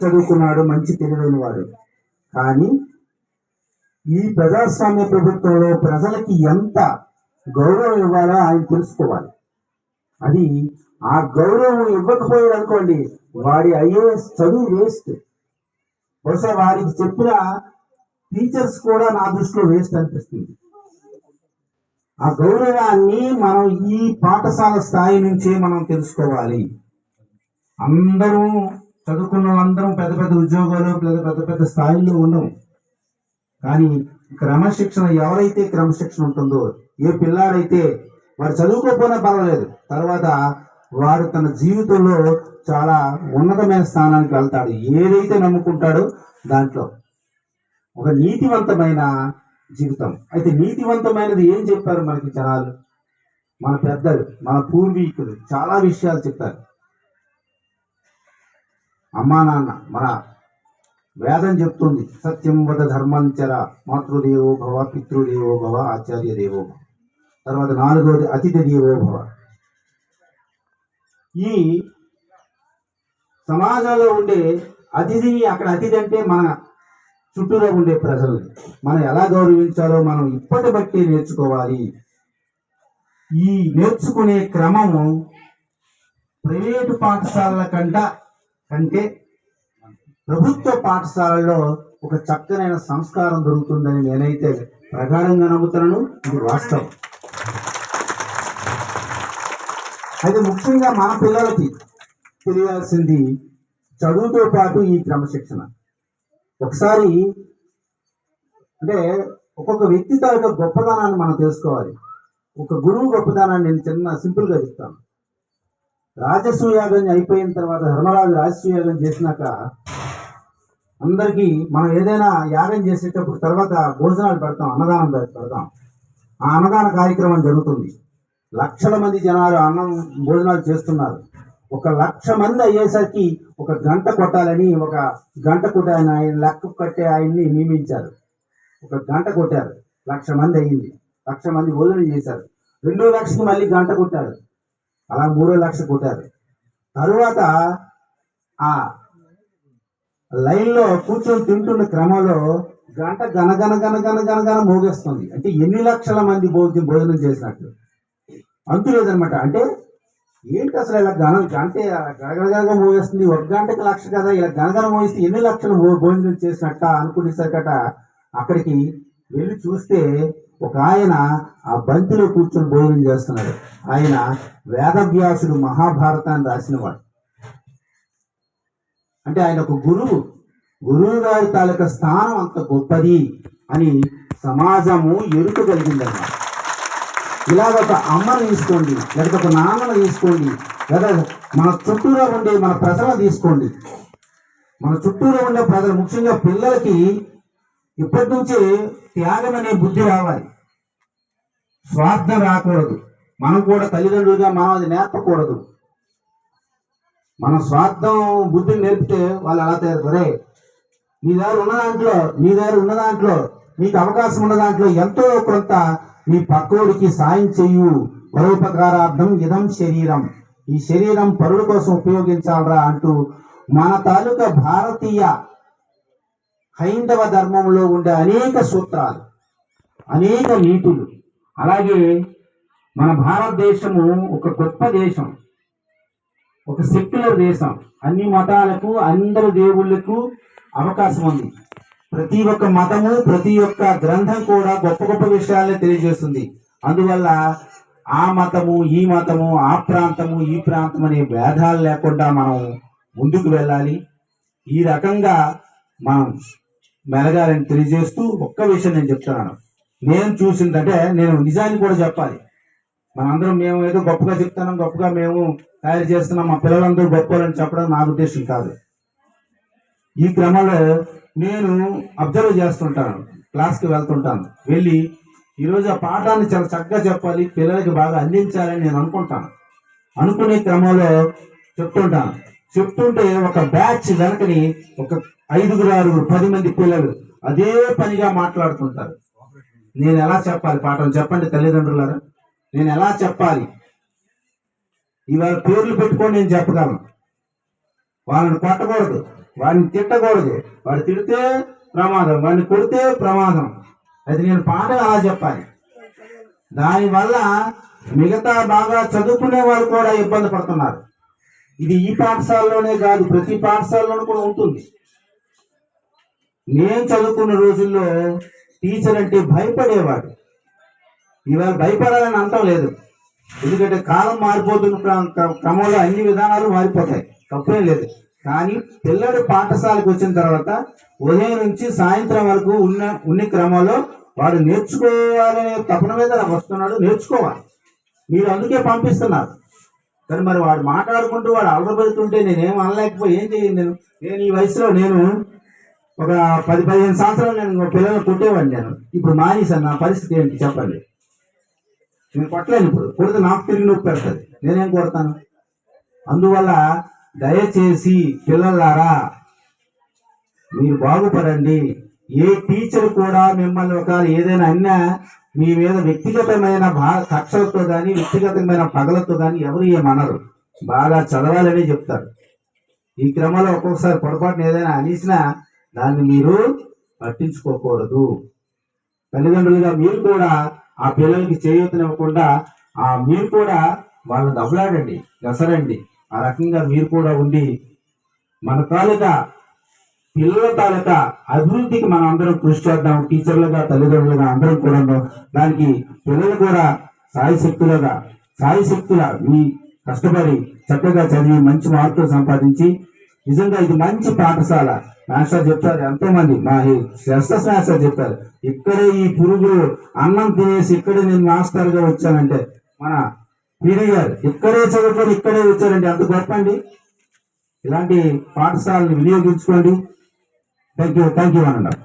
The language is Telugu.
చదువుకున్నాడు, మంచి తెలివైన వాడు. కానీ ఈ ప్రజాస్వామ్య ప్రభుత్వంలో ప్రజలకి ఎంత గౌరవం ఇవ్వాలో ఆయన తెలుసుకోవాలి. అది ఆ గౌరవం ఇవ్వకపోయాడు అనుకోండి, వాడి ఐఏఎస్ చదువు వేస్ట్. బహుశా వారికి చెప్పిన టీచర్స్ కూడా నా దృష్టిలో వేస్ట్ అనిపిస్తుంది. ఆ గౌరవాన్ని మనం ఈ పాఠశాల స్థాయి నుంచే మనం తెలుసుకోవాలి. అందరూ చదువుకున్న వాళ్ళందరం పెద్ద పెద్ద ఉద్యోగాలు పెద్ద పెద్ద స్థాయిల్లో ఉండవు. కానీ క్రమశిక్షణ, ఎవరైతే క్రమశిక్షణ ఉంటుందో, ఏ పిల్లాడైతే వాడు చదువుకోకపోయినా పర్వాలేదు, తర్వాత వాడు తన జీవితంలో చాలా ఉన్నతమైన స్థానానికి వెళ్తాడు. ఏదైతే నమ్ముకుంటాడో దాంట్లో ఒక నీతివంతమైన జీవితం. అయితే నీతివంతమైనది ఏం చెప్పారు మనకి జనాలు, మన పెద్దలు, మన పూర్వీకులు చాలా విషయాలు చెప్పారు. అమ్మా నాన్న, మన వేదం చెప్తుంది, సత్యం వద ధర్మంచర, మాతృదేవో భవ, పితృదేవో భవ, ఆచార్య దేవో భవ. తర్వాత 4వది అతిథి దేవో భవ. ఈ సమాజంలో ఉండే అతిథిని, అక్కడ అతిథి అంటే మన చుట్టూలో ఉండే ప్రజల్ని మనం ఎలా గౌరవించాలో మనం ఇప్పటి బట్టి నేర్చుకోవాలి. ఈ నేర్చుకునే క్రమము ప్రైవేటు పాఠశాలల కంటే ప్రభుత్వ పాఠశాలల్లో ఒక చక్కనైన సంస్కారం దొరుకుతుందని నేనైతే ప్రగాఢంగా నమ్ముతున్నాను. ఇది వాస్తవం. అయితే ముఖ్యంగా మన పిల్లలకి తెలియాల్సింది చదువుతో పాటు ఈ క్రమశిక్షణ. ఒకసారి అంటే ఒక్కొక్క వ్యక్తి తాలూకా గొప్పదనాన్ని మనం తెలుసుకోవాలి. ఒక గురువు గొప్పదనాన్ని నేను చిన్న సింపుల్గా చెప్తాను. రాజసూయాగం అయిపోయిన తర్వాత ధర్మరాజు రాజసూయాగం చేసినాక అందరికీ మనం ఏదైనా యాగం చేసేటప్పుడు తర్వాత భోజనాలు పెడతాం, అన్నదానం పెడతాం. ఆ అన్నదాన కార్యక్రమం జరుగుతుంది. లక్షల మంది జనాలు అన్నం భోజనాలు చేస్తున్నారు. 1,00,000 మంది అయ్యేసరికి 1 గంట కొట్టాలని ఒక గంట కొట్టాయని ఆయన లెక్క కట్టే ఆయన్ని నియమించారు. 1 గంట కొట్టారు, 1,00,000 మంది అయ్యింది. 1,00,000 మంది భోజనం చేశారు. 2వ లక్షకి మళ్ళీ గంట కొట్టారు. అలా 3వ లక్ష కొట్టారు. తరువాత ఆ లైన్లో కూర్చొని తింటున్న క్రమంలో గంట గనగన మోగేస్తుంది. అంటే ఎన్ని లక్షల మంది భోజనం చేసినట్లు అంతు లేదనమాట. అంటే ఏంటి అసలు ఇలా గంటే గనగనగా మోగేస్తుంది, 1 గంటకి 1,00,000 కదా, ఇలా గనగన మోగిస్తే ఎన్ని లక్షలు భోజనం చేసినట్ట అనుకునేసరికట అక్కడికి వెళ్ళి చూస్తే ఒక ఆయన ఆ బంతిలో కూర్చొని భోజనం చేస్తున్నాడు. ఆయన వేదవ్యాసుడు మహాభారతాన్ని రాసినవాడు. అంటే ఆయన ఒక గురువు గారి తాలూకా స్థానం అంత గొప్పది అని సమాజము ఎరుకగలిగిందన్నమాట. ఇలాగ ఒక అమ్మను తీసుకోండి, లేకపోతే ఒక నాన్నను తీసుకోండి, లేదా మన చుట్టూలో ఉండే మన ప్రజలను తీసుకోండి. మన చుట్టూలో ఉండే ప్రజలు, ముఖ్యంగా పిల్లలకి ఇప్పటి నుంచే త్యాగం అనే బుద్ధి రావాలి. స్వార్థం రాకూడదు. మనం కూడా తల్లిదండ్రులుగా మనం అది నేర్పకూడదు. మన స్వార్థం బుద్ధిని నేర్పితే వాళ్ళు అలా తయారు. నీ దగ్గర ఉన్న దాంట్లో నీకు అవకాశం ఉన్న దాంట్లో ఎంతో కొంత నీ పక్కోడికి సాయం చెయ్యు. పరోపకారార్థం ఇదం శరీరం, ఈ శరీరం పరుల కోసం ఉపయోగించాలరా అంటూ మన తాలూకా భారతీయ హైందవ ధర్మంలో ఉండే అనేక సూత్రాలు, అనేక నీతులు. అలాగే మన భారతదేశము ఒక గొప్ప దేశం, ఒక సెక్యులర్ దేశం. అన్ని మతాలకు, అందరు దేవుళ్లకు అవకాశం ఉంది. ప్రతి ఒక్క మతము, ప్రతి ఒక్క గ్రంథం కూడా గొప్ప గొప్ప విషయాలనే తెలియజేస్తుంది. అందువల్ల ఆ మతము, ఈ మతము, ఆ ప్రాంతము, ఈ ప్రాంతం అనే భేదాలు లేకుండా మనం ముందుకు వెళ్ళాలి. ఈ రకంగా మనం మెలగాలని తెలియజేస్తూ ఒక్క విషయం నేను చెప్తున్నాను. నేను చూసిందంటే నేను నిజాన్ని కూడా చెప్పాలి. మనందరం మేము ఏదో గొప్పగా చెప్తున్నాం, గొప్పగా మేము తయారు చేస్తున్నాం, మా పిల్లలందరూ గొప్పలని చెప్పడం నా ఉద్దేశం కాదు. ఈ క్రమంలో నేను అబ్జర్వ్ చేస్తుంటాను, క్లాస్కి వెళ్తుంటాను. వెళ్ళి ఈరోజు ఆ పాఠాన్ని చాలా చక్కగా చెప్పాలి, పిల్లలకి బాగా అందించాలని నేను అనుకుంటాను. అనుకునే క్రమంలో చెప్తుంటే ఒక బ్యాచ్ వెనకని ఒక 5, 6, 10 మంది పిల్లలు అదే పనిగా మాట్లాడుతుంటారు. నేను ఎలా చెప్పాలి పాఠం చెప్పండి తల్లిదండ్రులారా, నేను ఎలా చెప్పాలి? ఇవాళ పేర్లు పెట్టుకొని నేను చెప్పగలను, వాళ్ళని కొట్టకూడదు, వాడిని తిట్టకూడదు, వాడు తిడితే ప్రమాదం, వాడిని కొడితే ప్రమాదం. అది నేను పాఠం అలా చెప్పాలి. దానివల్ల మిగతా బాగా చదువుకునే వాళ్ళు కూడా ఇబ్బంది పడుతున్నారు. ఇది ఈ పాఠశాలలోనే కాదు, ప్రతి పాఠశాలలోనూ కూడా ఉంటుంది. నేను చదువుకున్న రోజుల్లో టీచర్ అంటే భయపడేవాడు. ఇవాళ భయపడాలని అంటం లేదు, ఎందుకంటే కాలం మారిపోతున్న క్రమంలో అన్ని విధానాలు మారిపోతాయి, తప్పేం లేదు. కానీ పిల్లడు పాఠశాలకు వచ్చిన తర్వాత ఉదయం నుంచి సాయంత్రం వరకు ఉన్న క్రమంలో వాడు నేర్చుకోవాలనే తపన మీద వస్తున్నాడు, నేర్చుకోవాలి. మీరు అందుకే పంపిస్తున్నారు. కానీ మరి వాడు మాట్లాడుకుంటూ వాడు అలరబెడుతుంటే నేనేం అనలేకపోయి ఏం చేయండి. నేను ఈ వయసులో నేను ఒక 10-15 సంవత్సరాలు నేను పిల్లలు కొట్టేవాడిని. నేను ఇప్పుడు మానేశాను. నా పరిస్థితి ఏంటి చెప్పండి. నేను కొట్టలేను. ఇప్పుడు కొడితే నాకు తిరిగి నొప్పి పెడుతుంది, నేనేం కొడతాను? అందువల్ల దయచేసి పిల్లలారా మీరు బాగుపడండి. ఏ టీచర్ కూడా మిమ్మల్ని ఒక ఏదైనా అన్నా మీ మీద వ్యక్తిగతమైన కక్షలతో కానీ వ్యక్తిగతమైన పగలతో కానీ ఎవరు ఏమనరు. బాగా చదవాలని చెప్తారు. ఈ క్రమంలో ఒక్కొక్కసారి పొరపాటున ఏదైనా అనేసినా దాన్ని మీరు పట్టించుకోకూడదు. తల్లిదండ్రులుగా మీరు కూడా ఆ పిల్లలకి చేయూతనివ్వకుండా మీరు కూడా వాళ్ళని దెబ్బలాడండి, గసరండి. ఆ రకంగా మీరు కూడా ఉండి మన తాలూకా పిల్లల తాలూకా అభివృద్ధికి మనం అందరం కృషి చేద్దాం. టీచర్లుగా తల్లిదండ్రులుగా అందరం కూడా దానికి పిల్లలు కూడా సాయశక్తుల మీ కష్టపడి చక్కగా చదివి మంచి మార్కులు సంపాదించి నిజంగా ఇది మంచి పాఠశాల. మాస్టర్ చెప్తారు, ఎంతో మంది మా ఎస్ఎస్ మాస్టర్ చెప్పారు, ఇక్కడే ఈ పురుగులు అన్నం తినేసి ఇక్కడే నేను మాస్టర్ గా వచ్చానంటే మన పీడి గారు ఇక్కడే చదువుకొని ఇక్కడే వచ్చారంటే అంత గొప్ప అండి. ఇలాంటి పాఠశాలను వినియోగించుకోండి. థ్యాంక్ యూ అన్నారు.